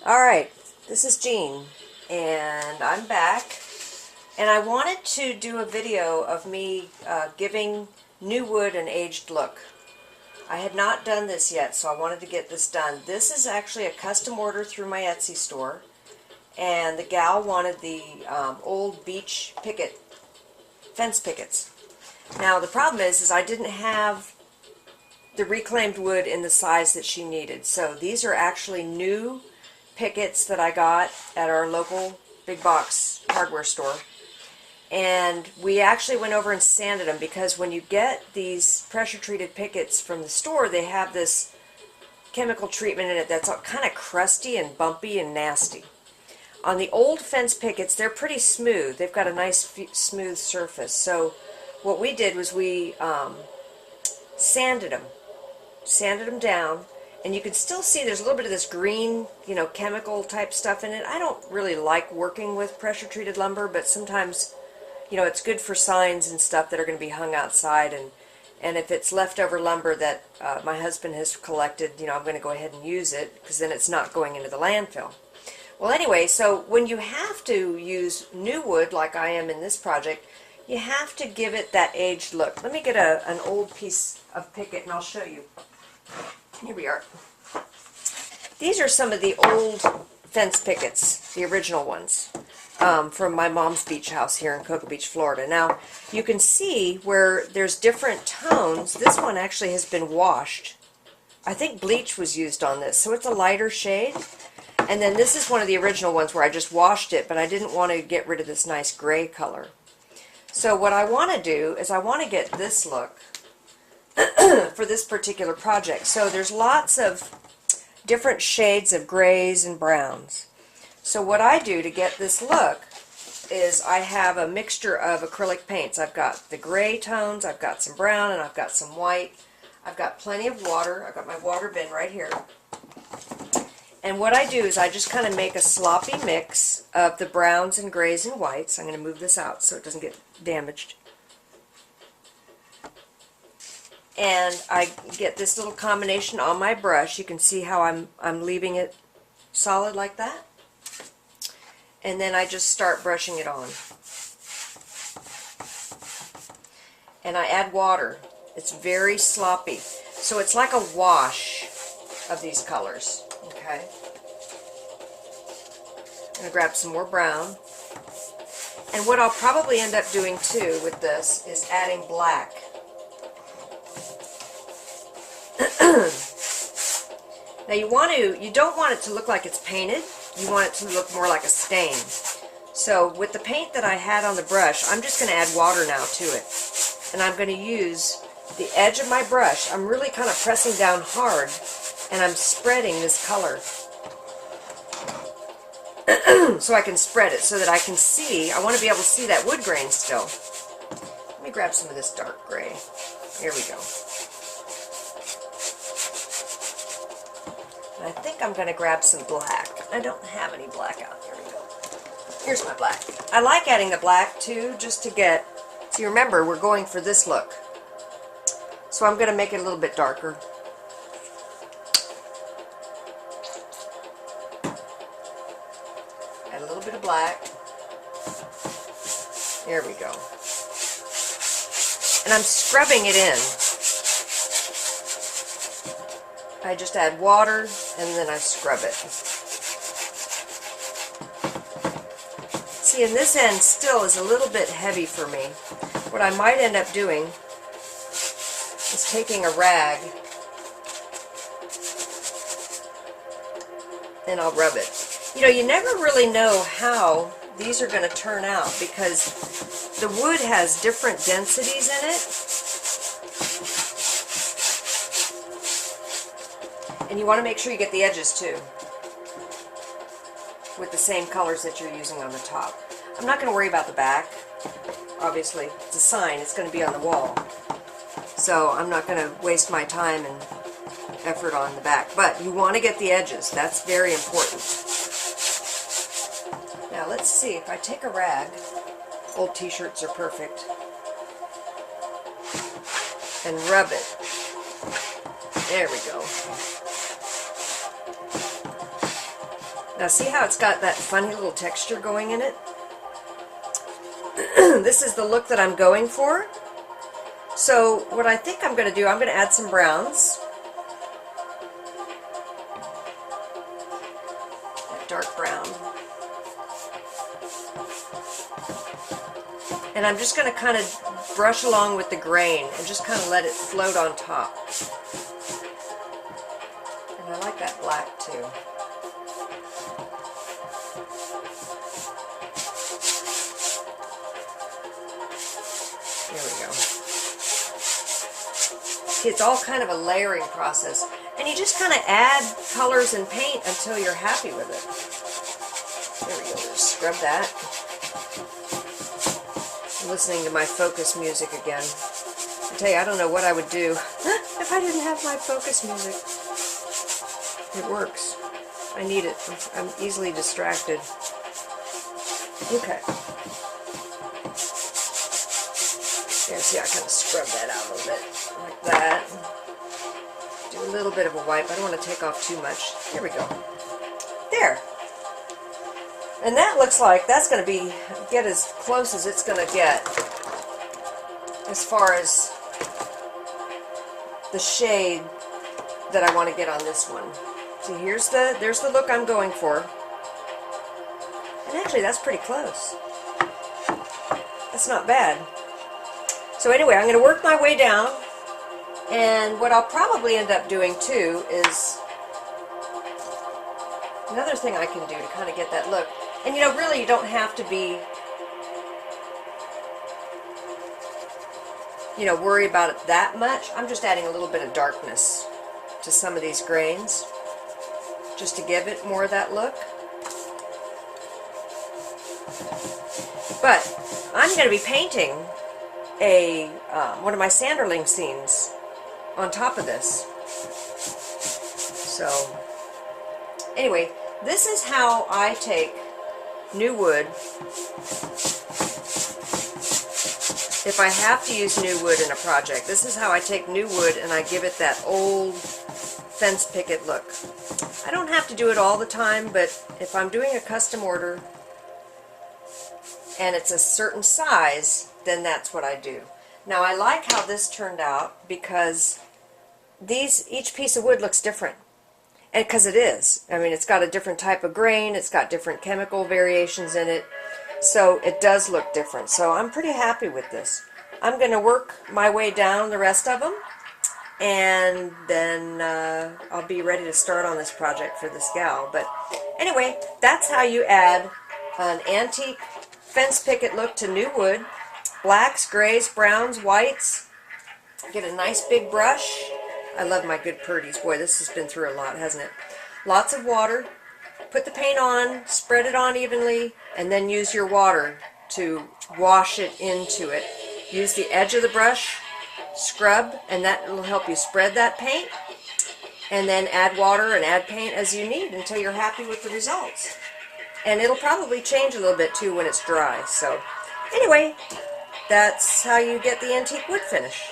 Alright, this is Jean, and I'm back, and I wanted to do a video of me giving new wood an aged look. I had not done this yet, so I wanted to get this done. This is actually a custom order through my Etsy store, and the gal wanted the old beech picket, fence pickets. Now the problem is I didn't have the reclaimed wood in the size that she needed, so these are actually new pickets that I got at our local big box hardware store, and we actually went over and sanded them, because when you get these pressure treated pickets from the store, they have this chemical treatment in it that's kind of crusty and bumpy and nasty. On the old fence pickets, they're pretty smooth. They've got a nice smooth surface. So what we did was we sanded them down. And you can still see there's a little bit of this green, chemical type stuff in it. I don't really like working with pressure treated lumber, but sometimes, it's good for signs and stuff that are going to be hung outside. And if it's leftover lumber that my husband has collected, I'm going to go ahead and use it, because then it's not going into the landfill. Well, anyway, so when you have to use new wood, like I am in this project, you have to give it that aged look. Let me get an old piece of picket and I'll show you. Here we are. These are some of the old fence pickets, the original ones, from my mom's beach house here in Cocoa Beach, Florida. Now, you can see where there's different tones. This one actually has been washed. I think bleach was used on this, so it's a lighter shade. And then this is one of the original ones where I just washed it, but I didn't want to get rid of this nice gray color. So what I want to do is I want to get this look for this particular project. So there's lots of different shades of grays and browns. So what I do to get this look is I have a mixture of acrylic paints. I've got the gray tones, I've got some brown, and I've got some white. I've got plenty of water. I've got my water bin right here. And what I do is I just kind of make a sloppy mix of the browns and grays and whites. I'm going to move this out so it doesn't get damaged. And I get this little combination on my brush. You can see how I'm leaving it solid like that. And then I just start brushing it on. And I add water. It's very sloppy. So it's like a wash of these colors. Okay. I'm going to grab some more brown. And what I'll probably end up doing too with this is adding black. Now you don't want it to look like it's painted. You want it to look more like a stain. So with the paint that I had on the brush, I'm just going to add water now to it. And I'm going to use the edge of my brush. I'm really kind of pressing down hard, and I'm spreading this color. So I can spread it so that I can see. I want to be able to see that wood grain still. Let me grab some of this dark gray. Here we go. And I think I'm going to grab some black. I don't have any black out. Here we go. Here's my black. I like adding the black too, just to get, see, remember, we're going for this look. So I'm going to make it a little bit darker. Add a little bit of black. There we go. And I'm scrubbing it in. I just add water and then I scrub it. See, and this end still is a little bit heavy for me. What I might end up doing is taking a rag and I'll rub it. You never really know how these are going to turn out, because the wood has different densities in it. And you want to make sure you get the edges too, with the same colors that you're using on the top. I'm not going to worry about the back. Obviously, it's a sign. It's going to be on the wall. So I'm not going to waste my time and effort on the back. But you want to get the edges. That's very important. Now let's see if I take a rag. Old t-shirts are perfect. And rub it. There we go. Now see how it's got that funny little texture going in it? This is the look that I'm going for. So what I think I'm going to do, I'm going to add some browns. That dark brown. And I'm just going to kind of brush along with the grain and just kind of let it float on top. And I like that black too. There we go. See, it's all kind of a layering process. And you just kind of add colors and paint until you're happy with it. There we go. Just scrub that. I'm listening to my focus music again. I tell you, I don't know what I would do if I didn't have my focus music. It works. I need it. I'm easily distracted. Okay. Yeah, see, I kind of scrub that out a little bit, like that. Do a little bit of a wipe. I don't want to take off too much. Here we go. There. And that looks like that's going to get as close as it's going to get as far as the shade that I want to get on this one. See, there's the look I'm going for. And actually, that's pretty close. That's not bad. So anyway, I'm going to work my way down. And what I'll probably end up doing too is another thing I can do to kind of get that look. And you know, really you don't have to be, you know, worry about it that much. I'm just adding a little bit of darkness to some of these grains just to give it more of that look. But I'm going to be painting one of my Sanderling scenes on top of this. So anyway, this is how I take new wood. If I have to use new wood in a project, this is how I take new wood and I give it that old fence picket look. I don't have to do it all the time, but if I'm doing a custom order and it's a certain size, then that's what I do. Now I like how this turned out because each piece of wood looks different. And because it is. I mean, it's got a different type of grain, it's got different chemical variations in it, so it does look different. So I'm pretty happy with this. I'm going to work my way down the rest of them, and then I'll be ready to start on this project for this gal. But anyway, that's how you add an antique fence picket look to new wood. Blacks, grays, browns, whites. Get a nice big brush. I love my good Purdy's. Boy, this has been through a lot, hasn't it? Lots of water. Put the paint on, spread it on evenly, and then use your water to wash it into it. Use the edge of the brush, scrub, and that will help you spread that paint. And then add water and add paint as you need until you're happy with the results. And it'll probably change a little bit too when it's dry. So anyway, that's how you get the antique wood finish.